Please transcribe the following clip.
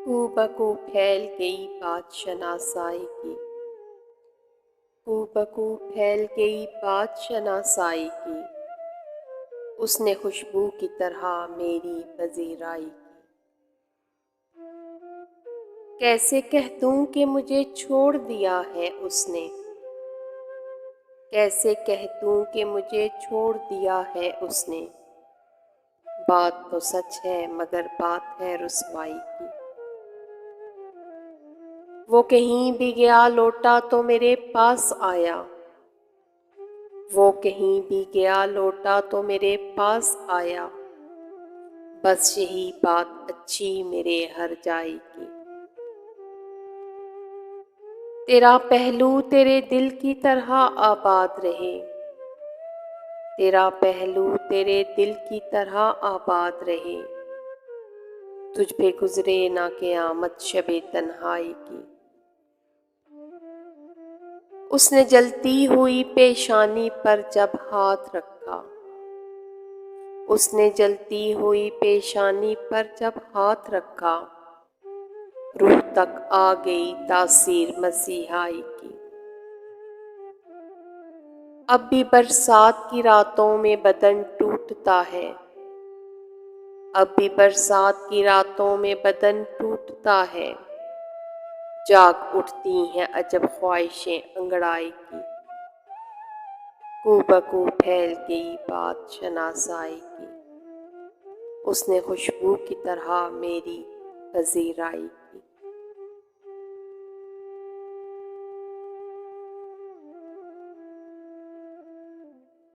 कूबकू फैल गई बात शनासाई की। कूबकू फैल गई बात शनासाई की। उसने खुशबू की तरह मेरी पजीराई की। कैसे कह दूं कि मुझे छोड़ दिया है उसने। कैसे कह दूं कि मुझे छोड़ दिया है उसने। बात तो सच है मगर बात है रुसवाई की। वो कहीं भी गया लौटा तो मेरे पास आया। वो कहीं भी गया लौटा तो मेरे पास आया। बस यही बात अच्छी मेरे हर जाई की। तेरा पहलू तेरे दिल की तरह आबाद रहे। तेरा पहलू तेरे दिल की तरह आबाद रहे। तुझ पे गुजरे ना क़यामत शबे तन्हाई की। उसने जलती हुई पेशानी पर जब हाथ रखा। उसने जलती हुई पेशानी पर जब हाथ रखा। रूह तक आ गई तासीर मसीहाई की। अब भी बरसात की रातों में बदन टूटता है। अब भी बरसात की रातों में बदन टूटता है। जाग उठती हैं अजब ख्वाहिशें अंगड़ाई की। कूबकू फैल गई बात शनासाई की। उसने खुशबू की तरह मेरी पजीराई की।